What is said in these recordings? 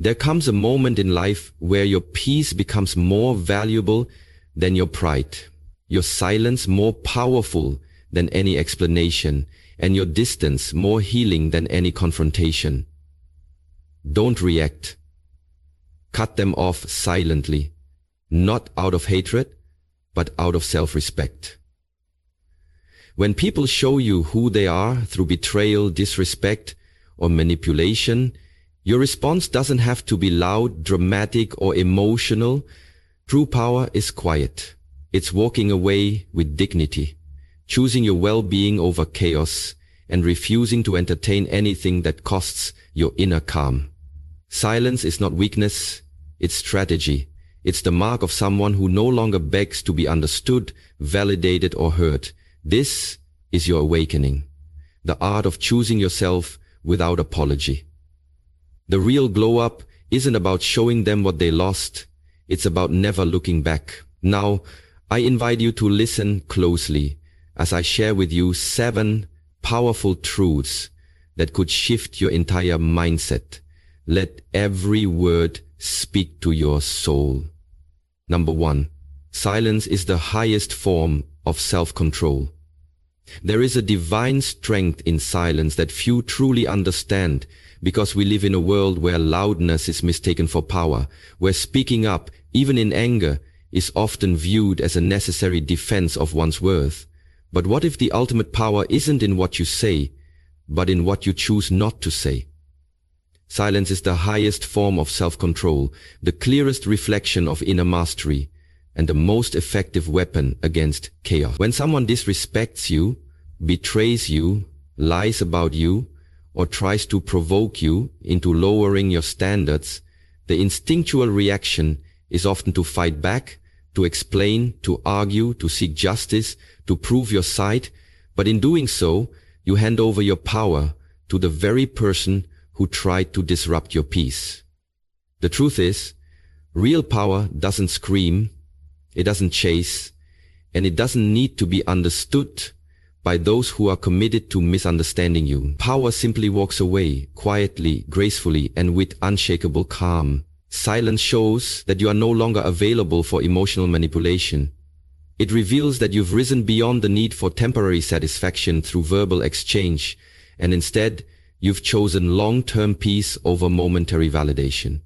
There comes a moment in life where your peace becomes more valuable than your pride, your silence more powerful than any explanation, and your distance more healing than any confrontation. Don't react. Cut them off silently, not out of hatred, but out of self-respect. When people show you who they are through betrayal, disrespect, or manipulation, your response doesn't have to be loud, dramatic, or emotional. True power is quiet. It's walking away with dignity, choosing your well-being over chaos, and refusing to entertain anything that costs your inner calm. Silence is not weakness, it's strategy. It's the mark of someone who no longer begs to be understood, validated, or heard. This is your awakening, the art of choosing yourself without apology. The real glow-up isn't about showing them what they lost, it's about never looking back. Now, I invite you to listen closely as I share with you 7 powerful truths that could shift your entire mindset. Let every word speak to your soul. Number 1. Silence is the highest form of self-control. There is a divine strength in silence that few truly understand, because we live in a world where loudness is mistaken for power, where speaking up, even in anger, is often viewed as a necessary defense of one's worth. But what if the ultimate power isn't in what you say, but in what you choose not to say? Silence is the highest form of self-control, the clearest reflection of inner mastery, and the most effective weapon against chaos. When someone disrespects you, betrays you, lies about you, or tries to provoke you into lowering your standards, the instinctual reaction is often to fight back, to explain, to argue, to seek justice, to prove your side, but in doing so, you hand over your power to the very person who tried to disrupt your peace. The truth is, real power doesn't scream, it doesn't chase, and it doesn't need to be understood by those who are committed to misunderstanding you. Power simply walks away, quietly, gracefully, and with unshakable calm. Silence shows that you are no longer available for emotional manipulation. It reveals that you've risen beyond the need for temporary satisfaction through verbal exchange, and instead, you've chosen long-term peace over momentary validation.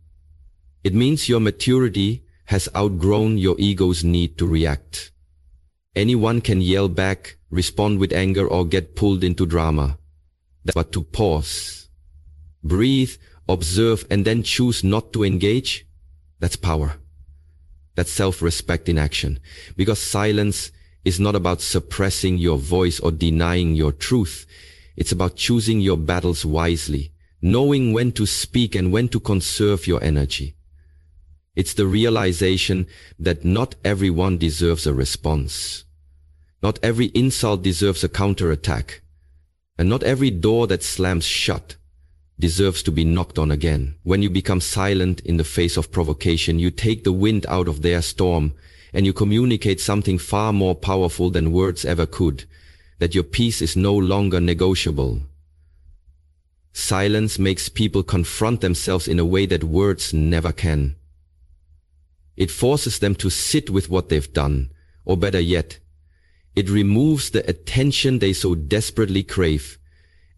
It means your maturity has outgrown your ego's need to react. Anyone can yell back, respond with anger, or get pulled into drama. But to pause, breathe, observe, and then choose not to engage, that's power. That's self-respect in action. Because silence is not about suppressing your voice or denying your truth. It's about choosing your battles wisely, knowing when to speak and when to conserve your energy. It's the realization that not everyone deserves a response. Not every insult deserves a counterattack. And not every door that slams shut deserves to be knocked on again. When you become silent in the face of provocation, you take the wind out of their storm, and you communicate something far more powerful than words ever could, that your peace is no longer negotiable. Silence makes people confront themselves in a way that words never can. It forces them to sit with what they've done, or better yet, it removes the attention they so desperately crave.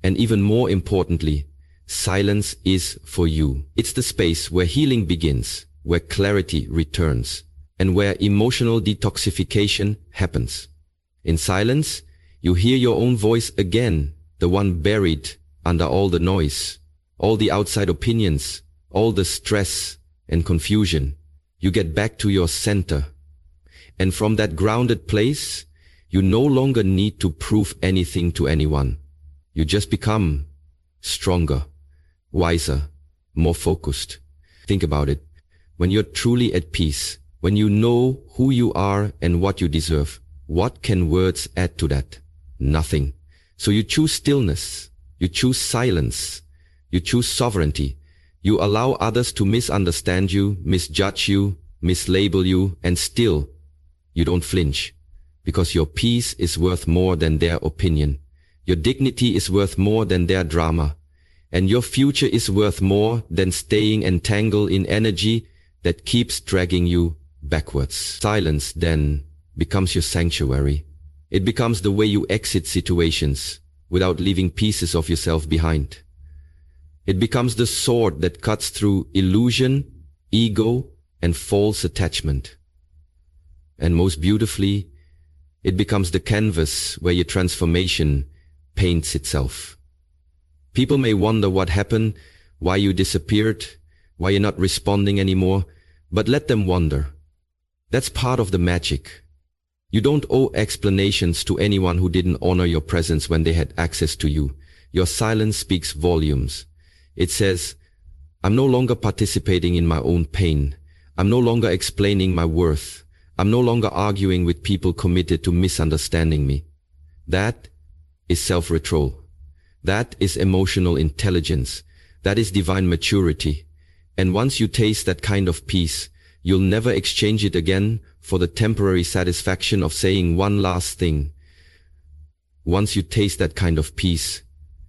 And even more importantly, silence is for you. It's the space where healing begins, where clarity returns, and where emotional detoxification happens. In silence, you hear your own voice again, the one buried under all the noise, all the outside opinions, all the stress and confusion. You get back to your center. And from that grounded place, you no longer need to prove anything to anyone. You just become stronger, wiser, more focused. Think about it. When you're truly at peace, when you know who you are and what you deserve, what can words add to that? Nothing. So you choose stillness. You choose silence. You choose sovereignty. You allow others to misunderstand you, misjudge you, mislabel you, and still, you don't flinch. Because your peace is worth more than their opinion. Your dignity is worth more than their drama. and your future is worth more than staying entangled in energy that keeps dragging you backwards. Silence then becomes your sanctuary. It becomes the way you exit situations without leaving pieces of yourself behind. It becomes the sword that cuts through illusion, ego, and false attachment. And most beautifully, it becomes the canvas where your transformation paints itself. People may wonder what happened, why you disappeared, why you're not responding anymore, but let them wonder. That's part of the magic. You don't owe explanations to anyone who didn't honor your presence when they had access to you. Your silence speaks volumes. It says, I'm no longer participating in my own pain. I'm no longer explaining my worth. I'm no longer arguing with people committed to misunderstanding me. That is self-control. That is emotional intelligence. That is divine maturity. And once you taste that kind of peace, you'll never exchange it again for the temporary satisfaction of saying one last thing. Once you taste that kind of peace,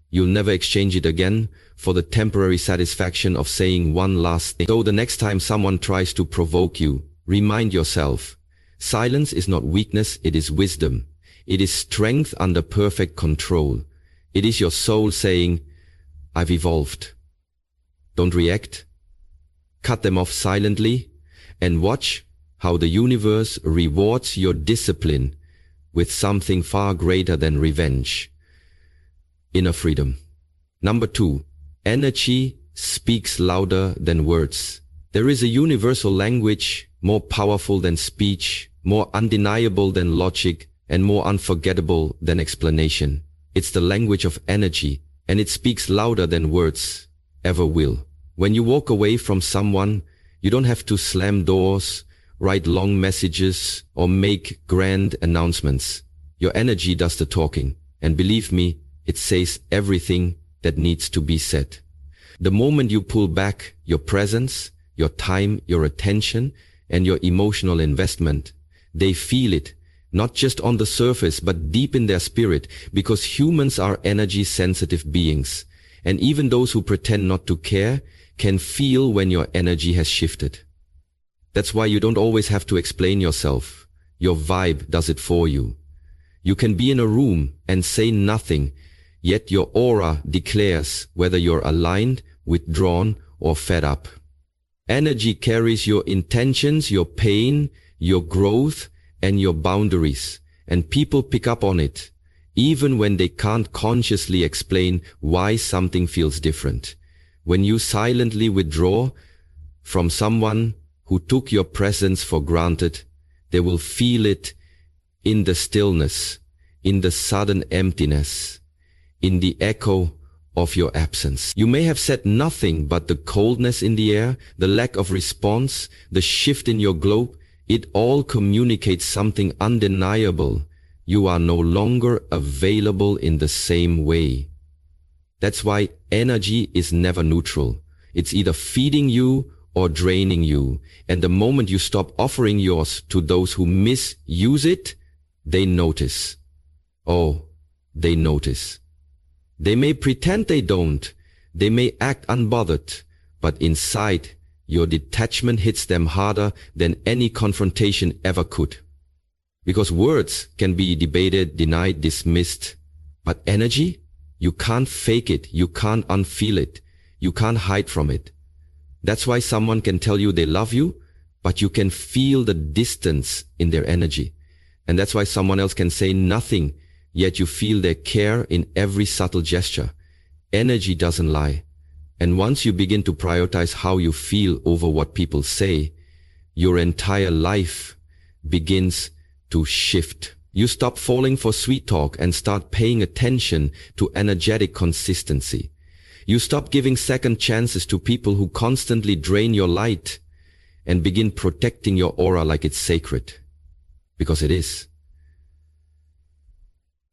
you'll never exchange it again for the temporary satisfaction of saying one last thing. So the next time someone tries to provoke you, remind yourself, silence is not weakness, it is wisdom. It is strength under perfect control. It is your soul saying, I've evolved. Don't react. Cut them off silently and watch how the universe rewards your discipline with something far greater than revenge. Inner freedom. Number 2, energy speaks louder than words. There is a universal language more powerful than speech, more undeniable than logic, and more unforgettable than explanation. It's the language of energy, and it speaks louder than words ever will. When you walk away from someone, you don't have to slam doors, write long messages, or make grand announcements. Your energy does the talking, and believe me, it says everything that needs to be said. The moment you pull back your presence, your time, your attention, and your emotional investment, they feel it, not just on the surface, but deep in their spirit, because humans are energy-sensitive beings, and even those who pretend not to care can feel when your energy has shifted. That's why you don't always have to explain yourself. Your vibe does it for you. You can be in a room and say nothing, yet your aura declares whether you're aligned, withdrawn, or fed up. Energy carries your intentions, your pain, your growth, and your boundaries, and people pick up on it, even when they can't consciously explain why something feels different. When you silently withdraw from someone who took your presence for granted, they will feel it in the stillness, in the sudden emptiness, in the echo of your absence. You may have said nothing, but the coldness in the air, the lack of response, the shift in your globe, it all communicates something undeniable. You are no longer available in the same way. That's why energy is never neutral. It's either feeding you or draining you. And the moment you stop offering yours to those who misuse it, they notice. Oh, they notice. They may pretend they don't. They may act unbothered. But inside, your detachment hits them harder than any confrontation ever could. Because words can be debated, denied, dismissed. But energy? You can't fake it. You can't unfeel it. You can't hide from it. That's why someone can tell you they love you, but you can feel the distance in their energy. And that's why someone else can say nothing, yet you feel their care in every subtle gesture. Energy doesn't lie. And once you begin to prioritize how you feel over what people say, your entire life begins to shift. You stop falling for sweet talk and start paying attention to energetic consistency. You stop giving second chances to people who constantly drain your light and begin protecting your aura like it's sacred. Because it is.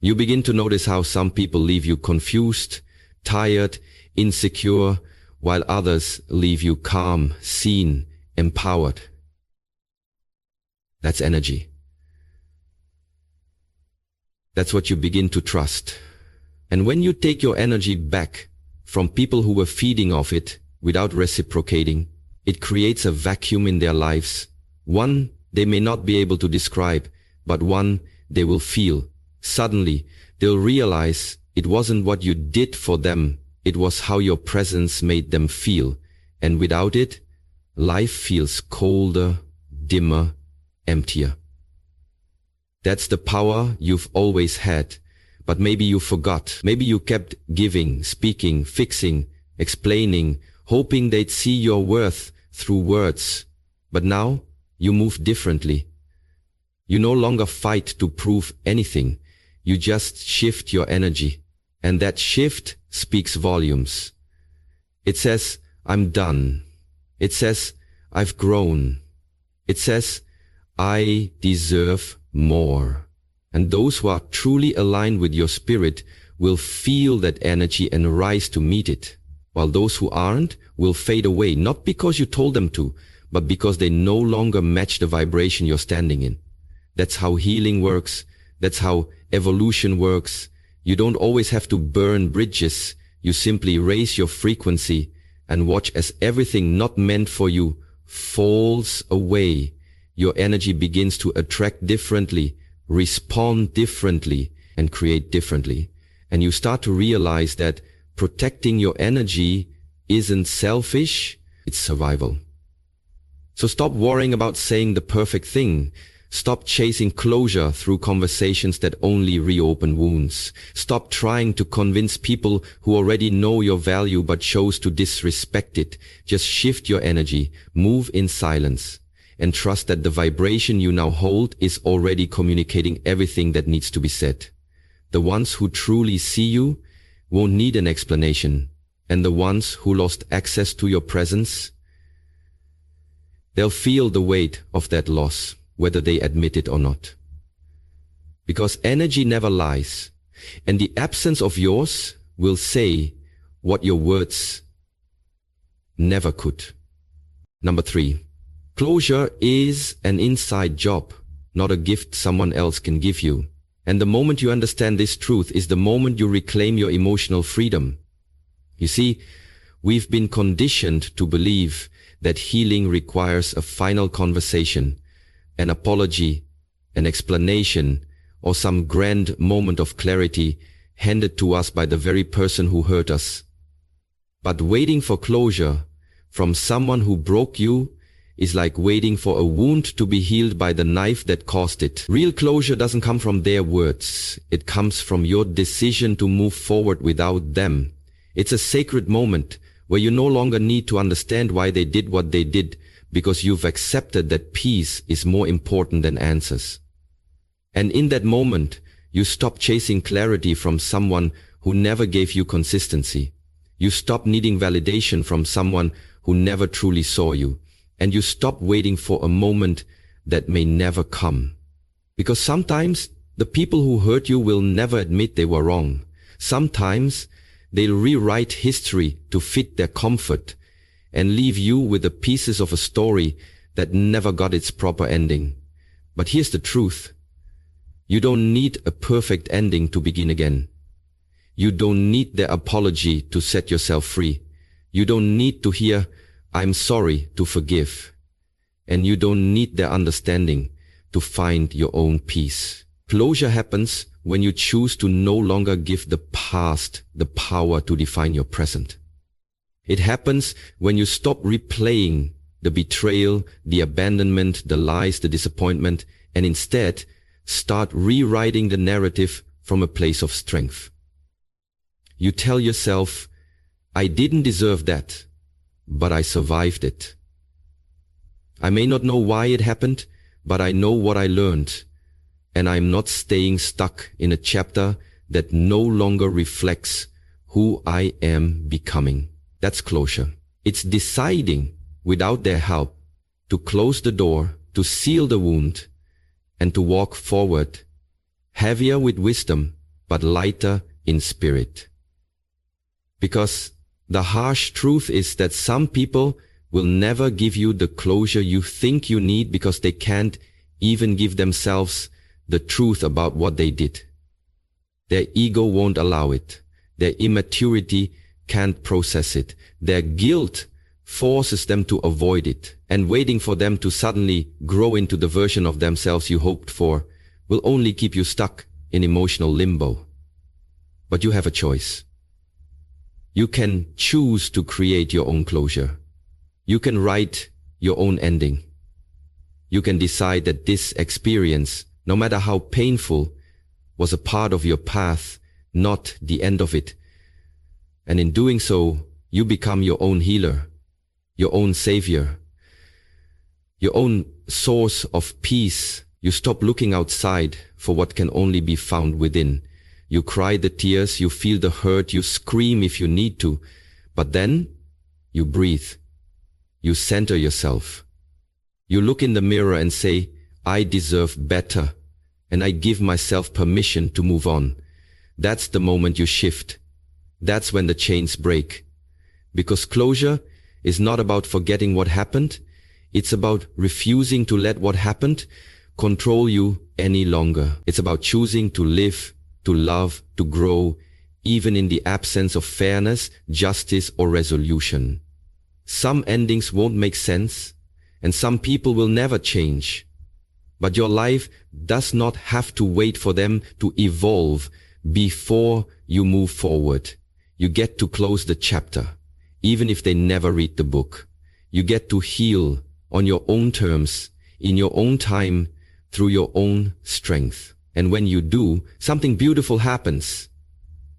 You begin to notice how some people leave you confused, tired, insecure, while others leave you calm, seen, empowered. That's energy. That's what you begin to trust. And when you take your energy back from people who were feeding off it without reciprocating. It creates a vacuum in their lives, one they may not be able to describe, but one they will feel. Suddenly, they'll realize it wasn't what you did for them, it was how your presence made them feel. And without it, life feels colder, dimmer, emptier. That's the power you've always had, but maybe you forgot. Maybe you kept giving, speaking, fixing, explaining, hoping they'd see your worth through words. But now, you move differently. You no longer fight to prove anything. You just shift your energy. And that shift speaks volumes. It says, I'm done. It says, I've grown. It says, I deserve more. And those who are truly aligned with your spirit will feel that energy and rise to meet it, while those who aren't will fade away, not because you told them to, but because they no longer match the vibration you're standing in. That's how healing works. That's how evolution works. You don't always have to burn bridges. You simply raise your frequency and watch as everything not meant for you falls away. Your energy begins to attract differently, respond differently, and create differently. And you start to realize that protecting your energy isn't selfish, it's survival. So stop worrying about saying the perfect thing. Stop chasing closure through conversations that only reopen wounds. Stop trying to convince people who already know your value but chose to disrespect it. Just shift your energy, move in silence, and trust that the vibration you now hold is already communicating everything that needs to be said. The ones who truly see you won't need an explanation, and the ones who lost access to your presence, they'll feel the weight of that loss, whether they admit it or not. Because energy never lies, and the absence of yours will say what your words never could. Number 3, closure is an inside job, not a gift someone else can give you. And the moment you understand this truth is the moment you reclaim your emotional freedom. You see, we've been conditioned to believe that healing requires a final conversation, an apology, an explanation, or some grand moment of clarity handed to us by the very person who hurt us. But waiting for closure from someone who broke you is like waiting for a wound to be healed by the knife that caused it. Real closure doesn't come from their words. It comes from your decision to move forward without them. It's a sacred moment where you no longer need to understand why they did what they did, because you've accepted that peace is more important than answers. And in that moment, you stop chasing clarity from someone who never gave you consistency. You stop needing validation from someone who never truly saw you. And you stop waiting for a moment that may never come. Because sometimes the people who hurt you will never admit they were wrong. Sometimes they'll rewrite history to fit their comfort and leave you with the pieces of a story that never got its proper ending. But here's the truth. You don't need a perfect ending to begin again. You don't need their apology to set yourself free. You don't need to hear, I'm sorry, to forgive. And you don't need their understanding to find your own peace. Closure happens when you choose to no longer give the past the power to define your present. It happens when you stop replaying the betrayal, the abandonment, the lies, the disappointment, and instead start rewriting the narrative from a place of strength. You tell yourself, I didn't deserve that, but I survived it. I may not know why it happened, but I know what I learned, and I'm not staying stuck in a chapter that no longer reflects who I am becoming. That's closure. It's deciding, without their help, to close the door, to seal the wound, and to walk forward, heavier with wisdom, but lighter in spirit. Because the harsh truth is that some people will never give you the closure you think you need because they can't even give themselves the truth about what they did. Their ego won't allow it. Their immaturity can't process it. Their guilt forces them to avoid it, and waiting for them to suddenly grow into the version of themselves you hoped for will only keep you stuck in emotional limbo. But you have a choice. You can choose to create your own closure. You can write your own ending. You can decide that this experience, no matter how painful, was a part of your path, not the end of it. And in doing so, you become your own healer, your own savior, your own source of peace. You stop looking outside for what can only be found within. You cry the tears, you feel the hurt, you scream if you need to, but then you breathe. You center yourself. You look in the mirror and say, I deserve better, and I give myself permission to move on. That's the moment you shift. That's when the chains break. Because closure is not about forgetting what happened. It's about refusing to let what happened control you any longer. It's about choosing to live, to love, to grow, even in the absence of fairness, justice, or resolution. Some endings won't make sense, and some people will never change. But your life does not have to wait for them to evolve before you move forward. You get to close the chapter, even if they never read the book. You get to heal on your own terms, in your own time, through your own strength. And when you do, something beautiful happens.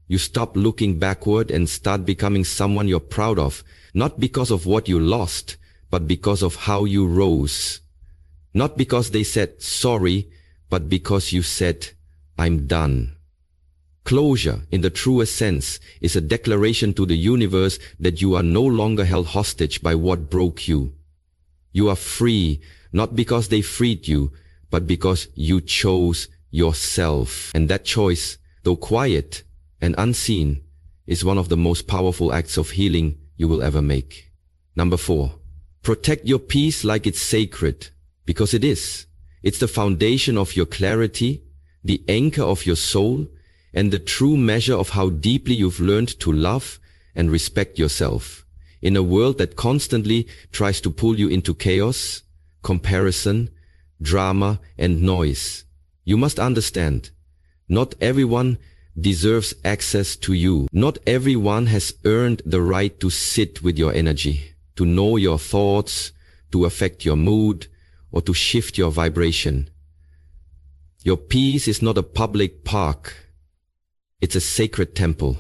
You stop looking backward and start becoming someone you're proud of, not because of what you lost, but because of how you rose. Not because they said sorry, but because you said, I'm done. Closure, in the truest sense, is a declaration to the universe that you are no longer held hostage by what broke you. You are free, not because they freed you, but because you chose yourself. And that choice, though quiet and unseen, is one of the most powerful acts of healing you will ever make. Number 4, protect your peace like it's sacred, because it is. It's the foundation of your clarity, the anchor of your soul, and the true measure of how deeply you've learned to love and respect yourself. In a world that constantly tries to pull you into chaos, comparison, drama, and noise, you must understand, not everyone deserves access to you. Not everyone has earned the right to sit with your energy, to know your thoughts, to affect your mood, or to shift your vibration. Your peace is not a public park. It's a sacred temple.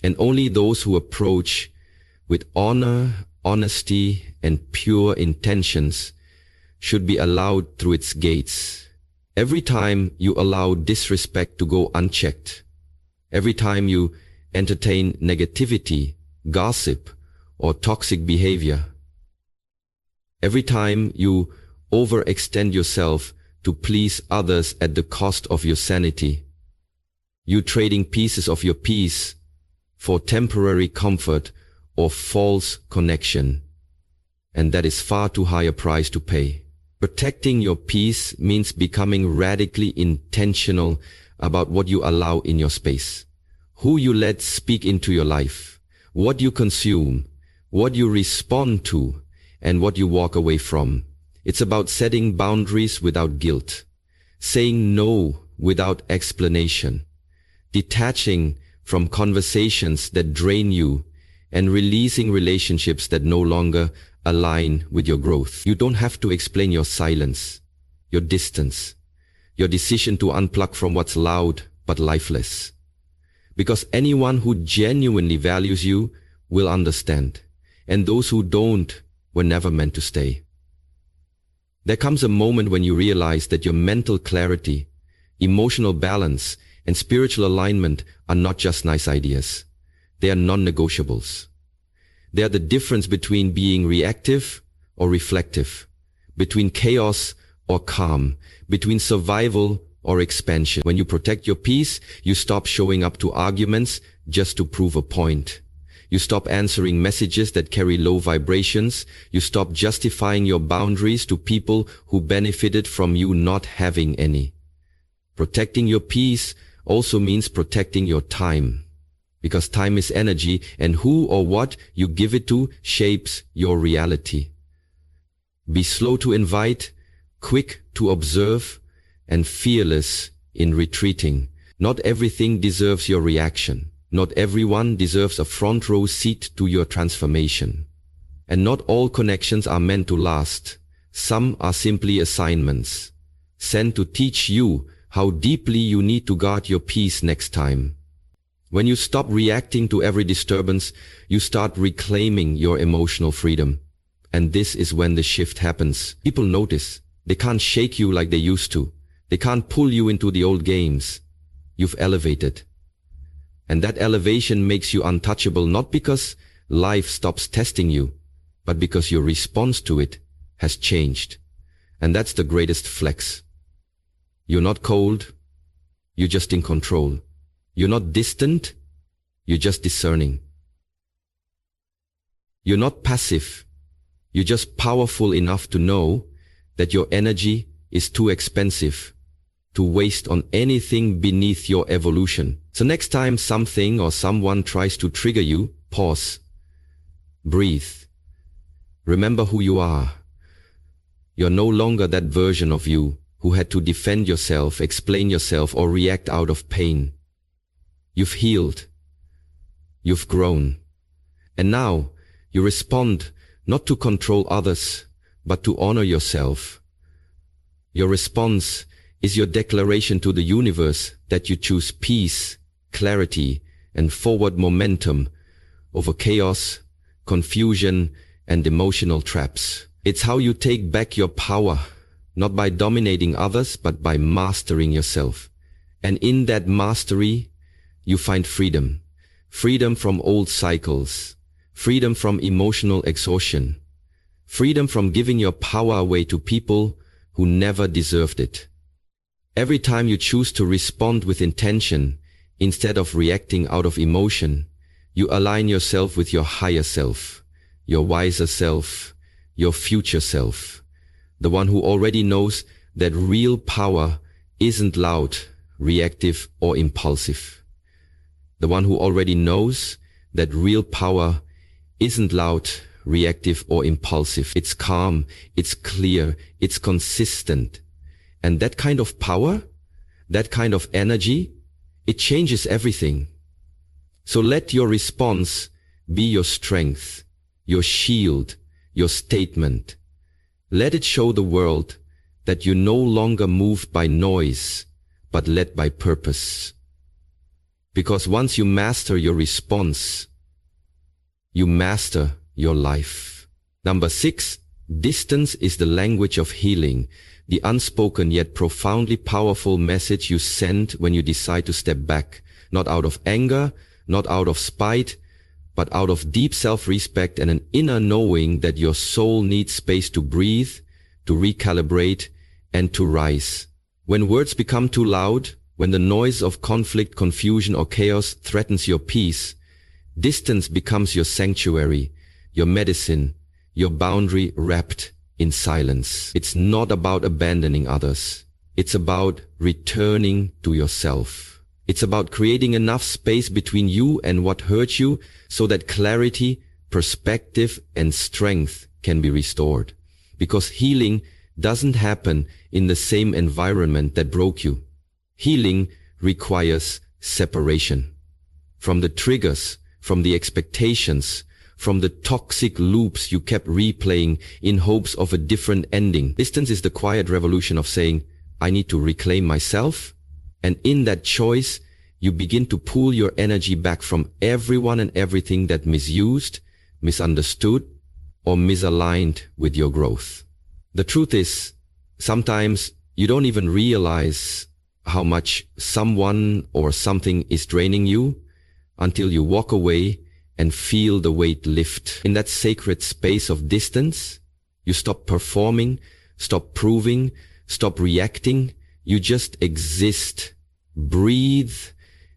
And only those who approach with honor, honesty, and pure intentions should be allowed through its gates. Every time you allow disrespect to go unchecked, every time you entertain negativity, gossip, or toxic behavior, every time you overextend yourself to please others at the cost of your sanity, you trading pieces of your peace for temporary comfort or false connection, and that is far too high a price to pay. Protecting your peace means becoming radically intentional about what you allow in your space, who you let speak into your life, what you consume, what you respond to, and what you walk away from. It's about setting boundaries without guilt, saying no without explanation, detaching from conversations that drain you, and releasing relationships that no longer align with your growth. You don't have to explain your silence, your distance, your decision to unplug from what's loud but lifeless. Because anyone who genuinely values you will understand, and those who don't were never meant to stay. There comes a moment when you realize that your mental clarity, emotional balance, and spiritual alignment are not just nice ideas. They are non-negotiables. They are the difference between being reactive or reflective, between chaos or calm, between survival or expansion. When you protect your peace, you stop showing up to arguments just to prove a point. You stop answering messages that carry low vibrations. You stop justifying your boundaries to people who benefited from you not having any. Protecting your peace also means protecting your time. Because time is energy, and who or what you give it to shapes your reality. Be slow to invite, quick to observe, and fearless in retreating. Not everything deserves your reaction. Not everyone deserves a front row seat to your transformation. And not all connections are meant to last. Some are simply assignments, sent to teach you how deeply you need to guard your peace next time. When you stop reacting to every disturbance, you start reclaiming your emotional freedom. And this is when the shift happens. People notice. They can't shake you like they used to. They can't pull you into the old games. You've elevated. And that elevation makes you untouchable, not because life stops testing you, but because your response to it has changed. And that's the greatest flex. You're not cold. You're just in control. You're not distant, you're just discerning. You're not passive, you're just powerful enough to know that your energy is too expensive to waste on anything beneath your evolution. So next time something or someone tries to trigger you, pause, breathe, remember who you are. You're no longer that version of you who had to defend yourself, explain yourself, or react out of pain. You've healed. You've grown. And now you respond not to control others, but to honor yourself. Your response is your declaration to the universe that you choose peace, clarity, and forward momentum over chaos, confusion, and emotional traps. It's how you take back your power, not by dominating others, but by mastering yourself. And in that mastery, you find freedom. Freedom from old cycles. Freedom from emotional exhaustion. Freedom from giving your power away to people who never deserved it. Every time you choose to respond with intention instead of reacting out of emotion, you align yourself with your higher self, your wiser self, your future self, the one who already knows that real power isn't loud, reactive, or impulsive. The one who already knows that real power isn't loud, reactive, or impulsive. It's calm, it's clear, it's consistent. And that kind of power, that kind of energy, it changes everything. So let your response be your strength, your shield, your statement. Let it show the world that you're no longer moved by noise, but led by purpose. Because once you master your response, you master your life. Number 6, distance is the language of healing, the unspoken yet profoundly powerful message you send when you decide to step back, not out of anger, not out of spite, but out of deep self-respect and an inner knowing that your soul needs space to breathe, to recalibrate, and to rise. When words become too loud, when the noise of conflict, confusion, or chaos threatens your peace, distance becomes your sanctuary, your medicine, your boundary wrapped in silence. It's not about abandoning others. It's about returning to yourself. It's about creating enough space between you and what hurt you so that clarity, perspective, and strength can be restored. Because healing doesn't happen in the same environment that broke you. Healing requires separation from the triggers, from the expectations, from the toxic loops you kept replaying in hopes of a different ending. Distance is the quiet revolution of saying, I need to reclaim myself. And in that choice, you begin to pull your energy back from everyone and everything that misused, misunderstood, or misaligned with your growth. The truth is, sometimes you don't even realize how much someone or something is draining you until you walk away and feel the weight lift. In that sacred space of distance, you stop performing, stop proving, stop reacting. You just exist, breathe,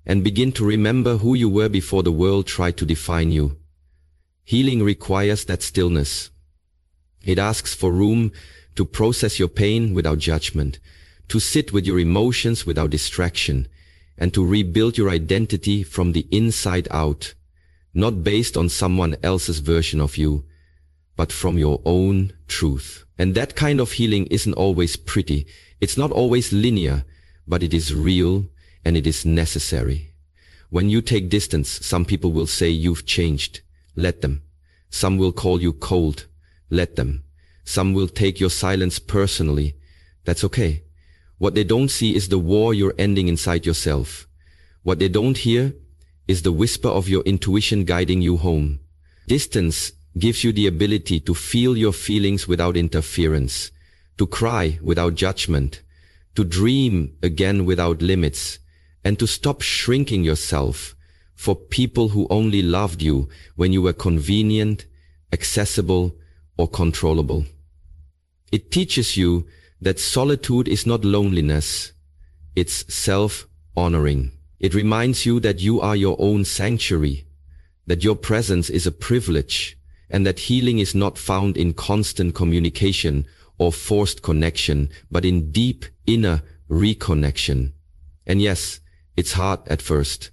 and begin to remember who you were before the world tried to define you. Healing requires that stillness. It asks for room to process your pain without judgment, to sit with your emotions without distraction, and to rebuild your identity from the inside out, not based on someone else's version of you, but from your own truth. And that kind of healing isn't always pretty. It's not always linear, but it is real and it is necessary. When you take distance, some people will say you've changed. Let them. Some will call you cold. Let them. Some will take your silence personally. That's okay. What they don't see is the war you're ending inside yourself. What they don't hear is the whisper of your intuition guiding you home. Distance gives you the ability to feel your feelings without interference, to cry without judgment, to dream again without limits, and to stop shrinking yourself for people who only loved you when you were convenient, accessible, or controllable. It teaches you that solitude is not loneliness, it's self-honoring. It reminds you that you are your own sanctuary, that your presence is a privilege, and that healing is not found in constant communication or forced connection, but in deep inner reconnection. And yes, it's hard at first.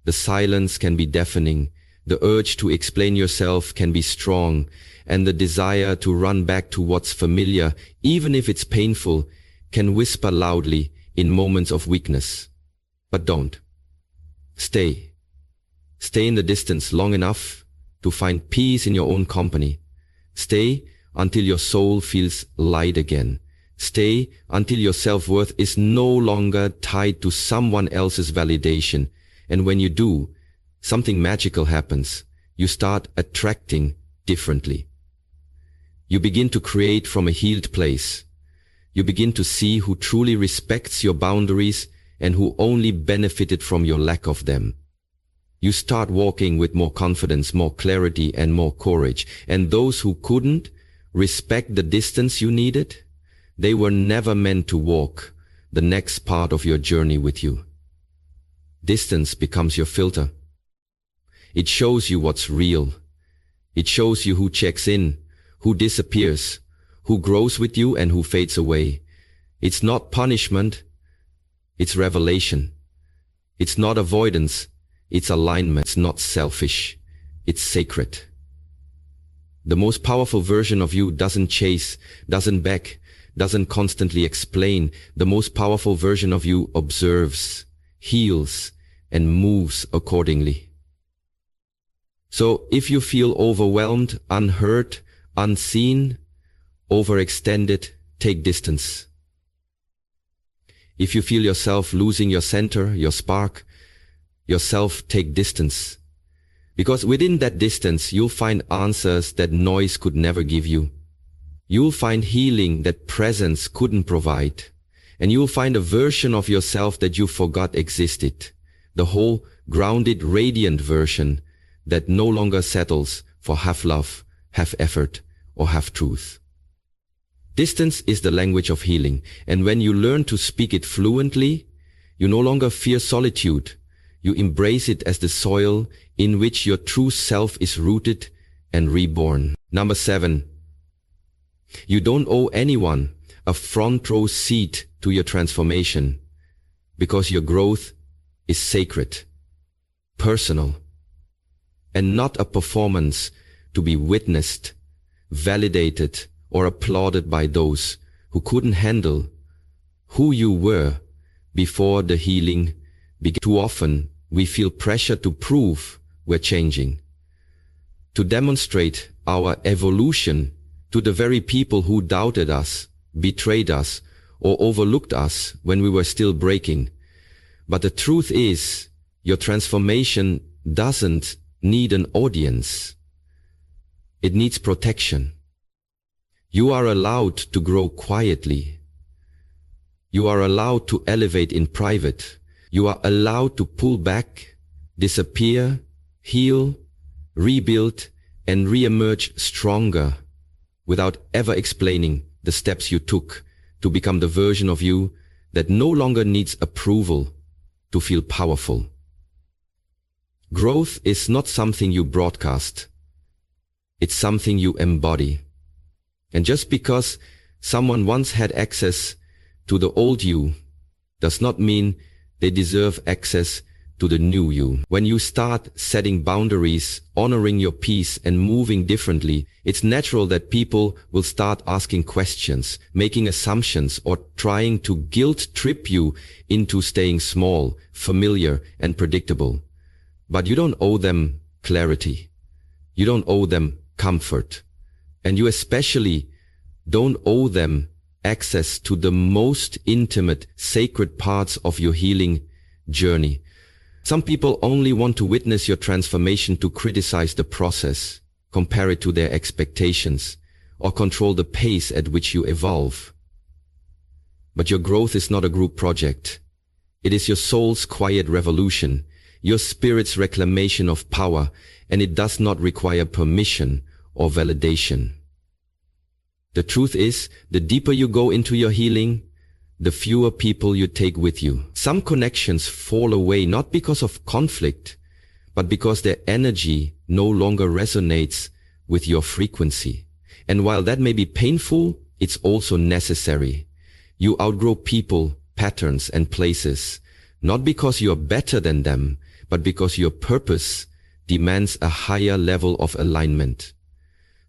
The silence can be deafening, the urge to explain yourself can be strong, and the desire to run back to what's familiar, even if it's painful, can whisper loudly in moments of weakness. But don't. Stay. Stay in the distance long enough to find peace in your own company. Stay until your soul feels light again. Stay until your self-worth is no longer tied to someone else's validation. And when you do, something magical happens. You start attracting differently. You begin to create from a healed place. You begin to see who truly respects your boundaries and who only benefited from your lack of them. You start walking with more confidence, more clarity, and more courage. And those who couldn't respect the distance you needed, they were never meant to walk the next part of your journey with you. Distance becomes your filter. It shows you what's real. It shows you who checks in, who disappears, who grows with you, and who fades away. It's not punishment, it's revelation. It's not avoidance, it's alignment. It's not selfish, it's sacred. The most powerful version of you doesn't chase, doesn't beg, doesn't constantly explain. The most powerful version of you observes, heals, and moves accordingly. So if you feel overwhelmed, unheard, unseen, overextended, take distance. If you feel yourself losing your center, your spark, yourself, take distance. Because within that distance, you'll find answers that noise could never give you. You'll find healing that presence couldn't provide. And you'll find a version of yourself that you forgot existed. The whole grounded, radiant version that no longer settles for half love, half effort, or half truth. Distance is the language of healing, and when you learn to speak it fluently, you no longer fear solitude. You embrace it as the soil in which your true self is rooted and reborn. Number 7. You don't owe anyone a front row seat to your transformation, because your growth is sacred, personal, and not a performance to be witnessed, validated, or applauded by those who couldn't handle who you were before the healing began. Too often, we feel pressure to prove we're changing, to demonstrate our evolution to the very people who doubted us, betrayed us, or overlooked us when we were still breaking. But the truth is, your transformation doesn't need an audience. It needs protection. You are allowed to grow quietly. You are allowed to elevate in private. You are allowed to pull back, disappear, heal, rebuild, and re-emerge stronger without ever explaining the steps you took to become the version of you that no longer needs approval to feel powerful. Growth is not something you broadcast. It's something you embody. And just because someone once had access to the old you does not mean They deserve access to the new you. When you start setting boundaries, honoring your peace, and moving differently, it's natural that people will start asking questions, making assumptions, or trying to guilt trip you into staying small, familiar, and predictable. But you don't owe them clarity. You don't owe them comfort. And you especially don't owe them access to the most intimate, sacred parts of your healing journey. Some people only want to witness your transformation to criticize the process, compare it to their expectations, or control the pace at which you evolve. But your growth is not a group project. It is your soul's quiet revolution, your spirit's reclamation of power, and it does not require permission or validation. The truth is, the deeper you go into your healing, the fewer people you take with you. Some connections fall away not because of conflict, but because their energy no longer resonates with your frequency. And while that may be painful, it's also necessary. You outgrow people, patterns, and places, not because you're better than them, but because your purpose demands a higher level of alignment.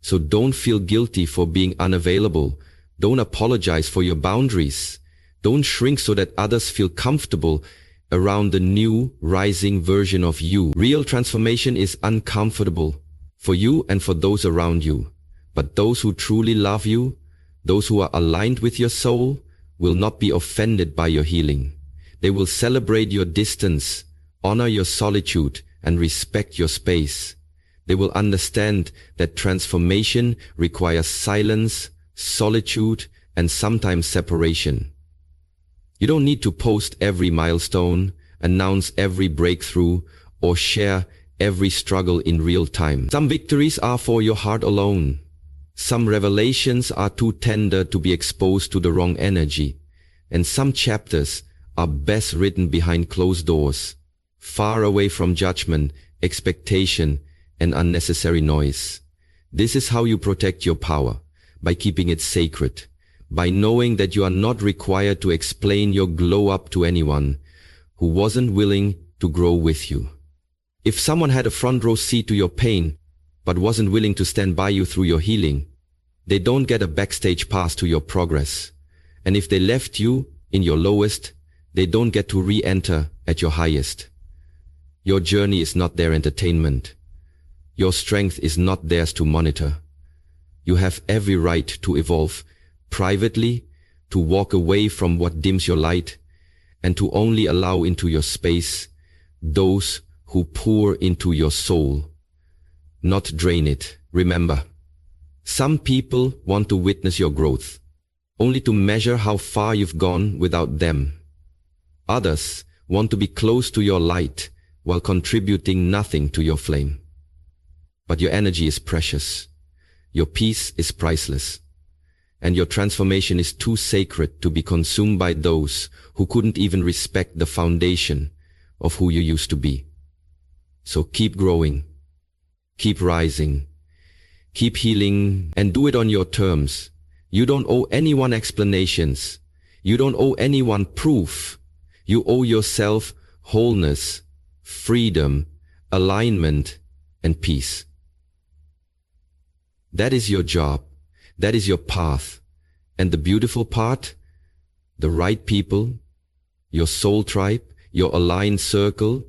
So don't feel guilty for being unavailable. Don't apologize for your boundaries. Don't shrink so that others feel comfortable around the new, rising version of you. Real transformation is uncomfortable for you and for those around you. But those who truly love you, those who are aligned with your soul, will not be offended by your healing. They will celebrate your distance, honor your solitude, and respect your space. They will understand that transformation requires silence, solitude, and sometimes separation. You don't need to post every milestone, announce every breakthrough, or share every struggle in real time. Some victories are for your heart alone. Some revelations are too tender to be exposed to the wrong energy. And some chapters are best written behind closed doors, far away from judgment, expectation, and unnecessary noise. This is how you protect your power, by keeping it sacred, by knowing that you are not required to explain your glow up to anyone who wasn't willing to grow with you. If someone had a front row seat to your pain, but wasn't willing to stand by you through your healing, they don't get a backstage pass to your progress. And if they left you in your lowest, they don't get to re-enter at your highest. Your journey is not their entertainment. Your strength is not theirs to monitor. You have every right to evolve privately, to walk away from what dims your light, and to only allow into your space those who pour into your soul, not drain it. Remember, some people want to witness your growth, only to measure how far you've gone without them. Others want to be close to your light while contributing nothing to your flame. But your energy is precious. Your peace is priceless. And your transformation is too sacred to be consumed by those who couldn't even respect the foundation of who you used to be. So keep growing, keep rising, keep healing, and do it on your terms. You don't owe anyone explanations. You don't owe anyone proof. You owe yourself wholeness, freedom, alignment, and peace. That is your job. That is your path. And the beautiful part, the right people, your soul tribe, your aligned circle,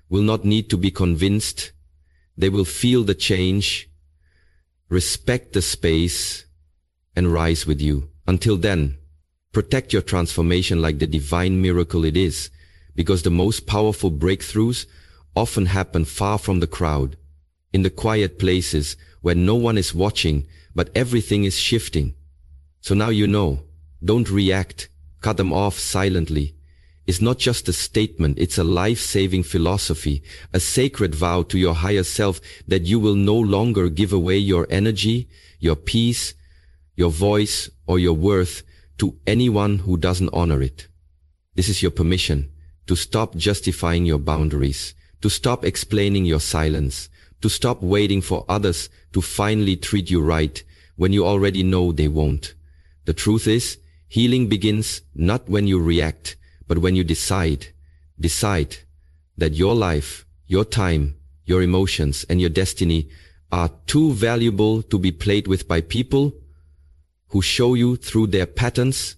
will not need to be convinced. They will feel the change, respect the space, and rise with you. Until then, protect your transformation like the divine miracle it is, because the most powerful breakthroughs often happen far from the crowd, in the quiet places where no one is watching, but everything is shifting. So now you know, don't react, cut them off silently. It's not just a statement, it's a life-saving philosophy, a sacred vow to your higher self that you will no longer give away your energy, your peace, your voice, or your worth to anyone who doesn't honor it. This is your permission to stop justifying your boundaries, to stop explaining your silence, to stop waiting for others to finally treat you right when you already know they won't. The truth is, healing begins not when you react, but when you decide, Decide that your life, your time, your emotions, and your destiny are too valuable to be played with by people who show you through their patterns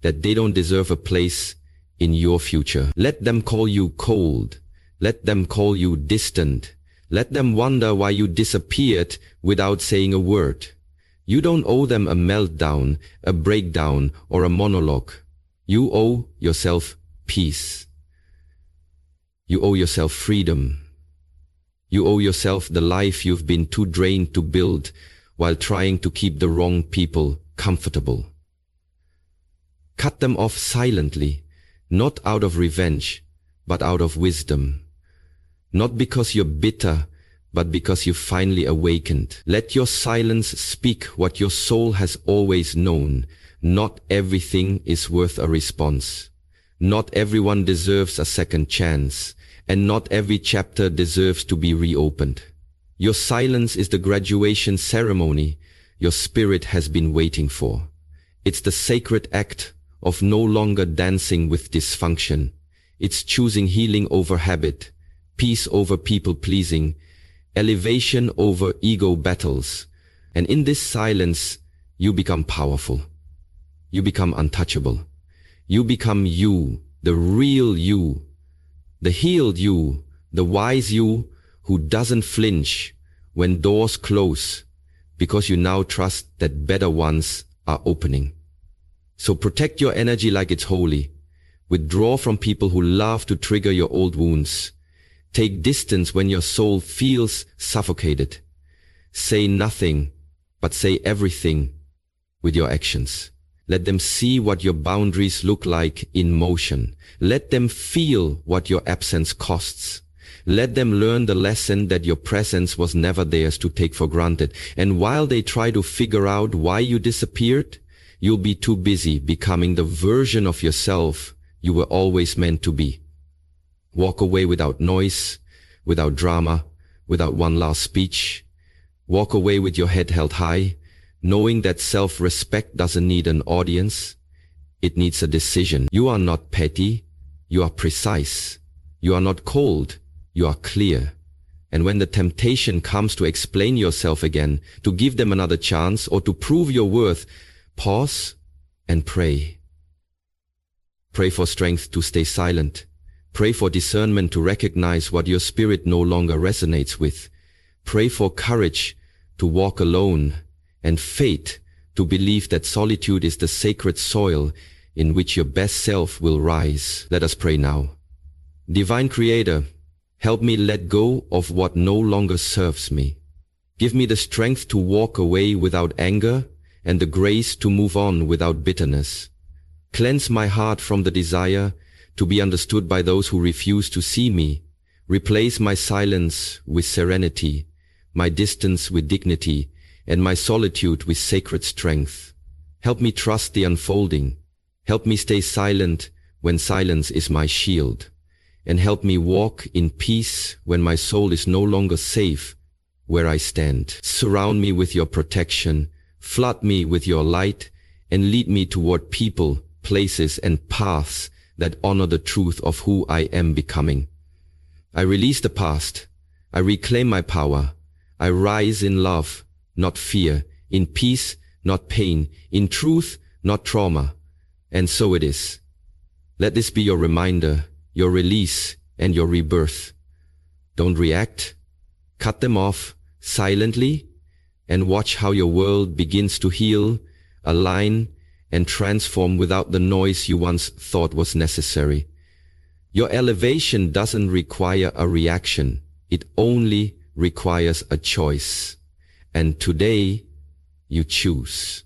that they don't deserve a place in your future. Let them call you cold. Let them call you distant. Let them wonder why you disappeared without saying a word. You don't owe them a meltdown, a breakdown, or a monologue. You owe yourself peace. You owe yourself freedom. You owe yourself the life you've been too drained to build while trying to keep the wrong people comfortable. Cut them off silently, not out of revenge, but out of wisdom. Not because you're bitter, but because you finally awakened. Let your silence speak what your soul has always known. Not everything is worth a response. Not everyone deserves a second chance, and not every chapter deserves to be reopened. Your silence is the graduation ceremony your spirit has been waiting for. It's the sacred act of no longer dancing with dysfunction. It's choosing healing over habit, peace over people-pleasing, elevation over ego battles. And in this silence, you become powerful. You become untouchable. You become you, the real you, the healed you, the wise you who doesn't flinch when doors close, because you now trust that better ones are opening. So protect your energy like it's holy. Withdraw from people who love to trigger your old wounds. Take distance when your soul feels suffocated. Say nothing, but say everything with your actions. Let them see what your boundaries look like in motion. Let them feel what your absence costs. Let them learn the lesson that your presence was never theirs to take for granted. And while they try to figure out why you disappeared, you'll be too busy becoming the version of yourself you were always meant to be. Walk away without noise, without drama, without one last speech. Walk away with your head held high, knowing that self-respect doesn't need an audience. It needs a decision. You are not petty. You are precise. You are not cold. You are clear. And when the temptation comes to explain yourself again, to give them another chance, or to prove your worth, pause and pray. Pray for strength to stay silent. Pray for discernment to recognize what your spirit no longer resonates with. Pray for courage to walk alone, and faith to believe that solitude is the sacred soil in which your best self will rise. Let us pray now. Divine Creator, help me let go of what no longer serves me. Give me the strength to walk away without anger and the grace to move on without bitterness. Cleanse my heart from the desire to be understood by those who refuse to see me. Replace my silence with serenity, my distance with dignity, and my solitude with sacred strength. Help me trust the unfolding. Help me stay silent when silence is my shield. And help me walk in peace when my soul is no longer safe where I stand. Surround me with your protection, flood me with your light, and lead me toward people, places, and paths that honor the truth of who I am becoming. I release the past. I reclaim my power. I rise in love, not fear, in peace, not pain, in truth, not trauma. And so it is. Let this be your reminder, your release, and your rebirth. Don't react. Cut them off silently and watch how your world begins to heal, align, and transform without the noise you once thought was necessary. Your elevation doesn't require a reaction. It only requires a choice. And today, you choose.